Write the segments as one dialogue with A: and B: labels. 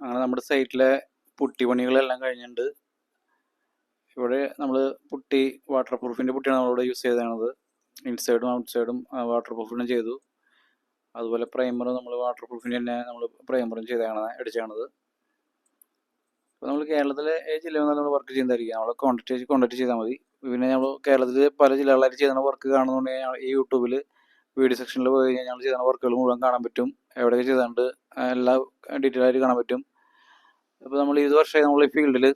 A: അങ്ങനെ നമ്മുടെ സൈറ്റിലെ പുട്ടി പണികളെല്ലാം കഴിഞ്ഞിട്ടുണ്ട്. ഇവിടെ നമ്മൾ പുട്ടി വാട്ടർ പ്രൂഫിൻ്റെ പുട്ടിയാണ് നമ്മളിവിടെ യൂസ് ചെയ്തത്. ഇൻസൈഡും ഔട്ട് സൈഡും വാട്ടർ പ്രൂഫിനും ചെയ്തു. അതുപോലെ പ്രൈമറും നമ്മൾ വാട്ടർ പ്രൂഫിന് തന്നെ നമ്മൾ പ്രൈമറും അടിച്ചാണത്. അപ്പോൾ നമ്മൾ കേരളത്തിലെ ജില്ലയിൽ നമ്മൾ വർക്ക് ചെയ്യുന്നതായിരിക്കും. നമ്മളെ കോൺടാക്ട് ചെയ്താൽ മതി. പിന്നെ നമ്മൾ കേരളത്തിൽ പല ജില്ലകളിലായിട്ട് ചെയ്യുന്ന വർക്ക് കാണുന്നുണ്ടെങ്കിൽ ഈ യൂട്യൂബിൽ വീഡിയോ സെക്ഷനിൽ പോയി കഴിഞ്ഞാൽ ഞങ്ങൾ ചെയ്യുന്ന വർക്കുകൾ മുഴുവൻ കാണാൻ പറ്റും. എവിടെയൊക്കെ ചെയ്തുകൊണ്ട് എല്ലാ ഡീറ്റെയിൽ ആയിട്ട് കാണാൻ പറ്റും. അപ്പോൾ നമ്മൾ 20 വർഷമായി നമ്മൾ ഈ ഫീൽഡിൽ.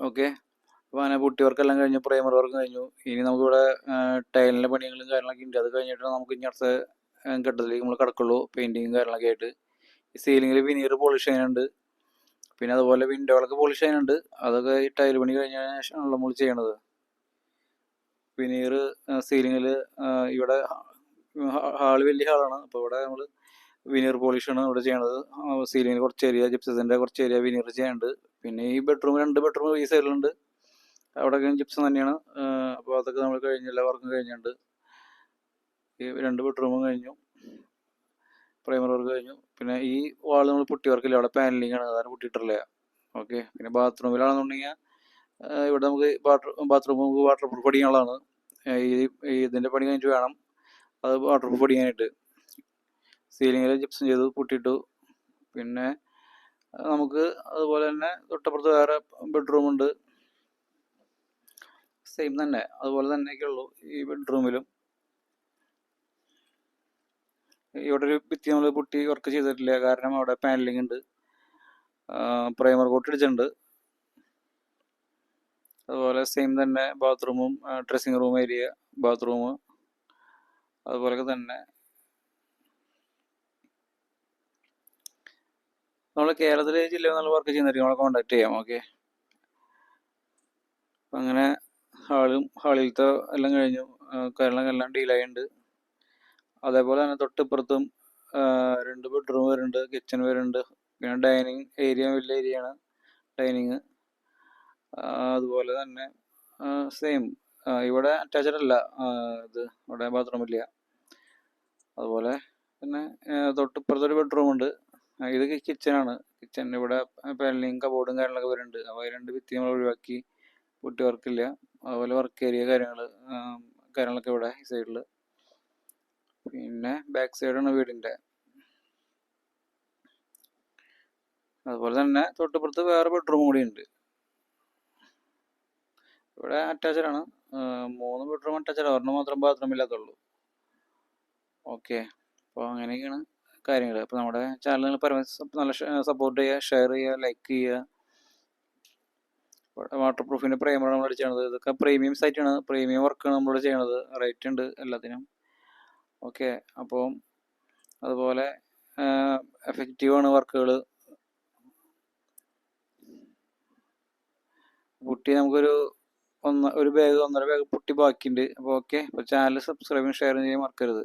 A: ഓക്കെ, അപ്പോൾ അങ്ങനെ പുട്ടി വർക്കെല്ലാം കഴിഞ്ഞു, പ്രൈമർ വർക്ക് കഴിഞ്ഞു. ഇനി നമുക്കിവിടെ ടൈലിൻ്റെ പണികളും കാര്യങ്ങളൊക്കെ ഉണ്ട്. അത് കഴിഞ്ഞിട്ട് നമുക്ക് ഇനി അടുത്ത ഘട്ടത്തിലേക്ക് നമ്മൾ കിടക്കുള്ളൂ, പെയിൻറ്റിങ്ങും കാര്യങ്ങളൊക്കെ ആയിട്ട്. ഈ സീലിങ്ങിൽ വിനീർ പോളിഷ് ചെയ്യാനുണ്ട്. പിന്നെ അതുപോലെ വിൻഡോകളൊക്കെ പോളിഷ് ചെയ്യാനുണ്ട്. അതൊക്കെ ഈ ടൈൽ പണി കഴിഞ്ഞതിന് ശേഷമാണല്ലോ നമ്മൾ ചെയ്യണത്. വിനീർ സീലിങ്ങിൽ ഇവിടെ ഹാള് വലിയ ഹാളാണ്. അപ്പോൾ ഇവിടെ നമ്മൾ വിനീർ പോളിഷാണ് ഇവിടെ ചെയ്യണത്. സീലിങ്ങിൽ കുറച്ച് ഏരിയ ജിപ്സത്തിൻ്റെ കുറച്ച് ഏരിയ വിനീർ ചെയ്യാനുണ്ട്. പിന്നെ ഈ ബെഡ്റൂം 2 ബെഡ്റൂം ഈ സൈഡിലുണ്ട്. അവിടെയൊക്കെ ജിപ്സം തന്നെയാണ്. അപ്പോൾ അതൊക്കെ നമ്മൾ കഴിഞ്ഞ് എല്ലാ വർക്കും കഴിഞ്ഞിട്ടുണ്ട്. ഈ 2 ബെഡ്റൂമും കഴിഞ്ഞു, പ്രൈമർ വർക്ക് കഴിഞ്ഞു. പിന്നെ ഈ വാൾ നമ്മൾ പുട്ടി വർക്കില്ല, അവിടെ പാനലിംഗ് ആണ്, അതാണ് പുട്ടിയിട്ടില്ല. ഓക്കെ, പിന്നെ ബാത്റൂമിലാണെന്നുണ്ടെങ്കിൽ ഇവിടെ നമുക്ക് ബാത്റൂം നമുക്ക് വാട്ടർ പ്രൂഫ് അടിക്കാനുള്ളതാണ്. ഇതിൻ്റെ പണി കഴിഞ്ഞിട്ട് വേണം അത് വാട്ടർ പ്രൂഫ് അടിക്കാനായിട്ട്. സീലിങ്ങിൽ ജിപ്സം ചെയ്തു, പുട്ടിയിട്ടു. പിന്നെ നമുക്ക് അതുപോലെ തന്നെ തൊട്ടപ്പുറത്ത് വേറെ ബെഡ്റൂമുണ്ട്, സെയിം തന്നെ, അതുപോലെ തന്നെയൊക്കെ ഉള്ളൂ ഈ ബെഡ്റൂമിലും. ഇവിടെ ഒരു ഭിത്തി നമ്മൾ പുട്ടി വർക്ക് ചെയ്തിട്ടില്ല, കാരണം അവിടെ പാനലിംഗ് ഉണ്ട്. പ്രൈമർ കോട്ട് അടിച്ചിട്ടുണ്ട്. അതുപോലെ സെയിം തന്നെ ബാത്റൂമും ഡ്രസ്സിങ് റൂം ഏരിയ, ബാത്റൂം അതുപോലെയൊക്കെ തന്നെ. നമ്മൾ കേരളത്തിലെ ജില്ലയിൽ നല്ല വർക്ക് ചെയ്യുന്നതായിരിക്കും, നമ്മളെ കോൺടാക്ട് ചെയ്യാം. ഓക്കെ, അപ്പം അങ്ങനെ ഹാളിലത്തെ എല്ലാം കഴിഞ്ഞു, കാര്യങ്ങളെല്ലാം ഡീലായുണ്ട്. അതേപോലെ തന്നെ തൊട്ടിപ്പുറത്തും 2 ബെഡ്റൂം വരുന്നുണ്ട്, കിച്ചൺ വരുന്നുണ്ട്. പിന്നെ ഡൈനിങ് ഏരിയ വലിയ ഏരിയയാണ് ഡൈനിങ്. അതുപോലെ തന്നെ സെയിം ഇവിടെ അറ്റാച്ച്ഡ് അല്ല, ഇത് ഇവിടെ ബാത്റൂം ഇല്ല. അതുപോലെ പിന്നെ തൊട്ടിപ്പുറത്തൊരു ബെഡ്റൂം ഉണ്ട്. ഇത് കിച്ചണാണ്. കിച്ചൺ ഇവിടെ പാനലിങ് കബോർഡും കാര്യങ്ങളൊക്കെ വരുന്നുണ്ട്. അപ്പോൾ 2 ഭിത്തി നമ്മൾ ഒഴിവാക്കി, പുട്ടി വർക്കില്ല. അതുപോലെ വർക്ക് ഏരിയ കാര്യങ്ങളൊക്കെ ഇവിടെ ഈ സൈഡിൽ. പിന്നെ ബാക്ക് സൈഡാണ് വീടിൻ്റെ. അതുപോലെ തന്നെ തൊട്ടിപ്പുറത്ത് വേറെ ബെഡ്റൂം കൂടി ഉണ്ട്. ഇവിടെ അറ്റാച്ച്ഡ് ആണ്, 3 ബെഡ്റൂം അറ്റാച്ച്ഡ്, ഒരെണ്ണം മാത്രം ബാത്റൂം ഇല്ലാത്തുള്ളൂ. ഓക്കെ, അപ്പോൾ അങ്ങനെയൊക്കെയാണ് കാര്യങ്ങൾ. അപ്പോൾ നമ്മുടെ ചാനൽ നിങ്ങൾ പരമാവധി നല്ല സപ്പോർട്ട് ചെയ്യുക, ഷെയർ ചെയ്യുക, ലൈക്ക് ചെയ്യുക. വാട്ടർ പ്രൂഫിൻ്റെ പ്രൈമറാണ് നമ്മൾ ചെയ്യണത്. ഇതൊക്കെ പ്രീമിയം സൈറ്റാണ്, പ്രീമിയം വർക്കാണ് നമ്മളിവിടെ ചെയ്യണത്. റേറ്റ് ഉണ്ട് എല്ലാത്തിനും. ഓക്കെ, അപ്പോൾ അതുപോലെ എഫക്റ്റീവാണ് വർക്കുകൾ. പുട്ടി നമുക്കൊരു ഒരു ബാഗ് 1.5 ബാഗ് പുട്ടി ബാക്കിയുണ്ട്. അപ്പോൾ ഓക്കെ, അപ്പോൾ ചാനൽ സബ്സ്ക്രൈബും ഷെയറും ചെയ്യാൻ മറക്കരുത്.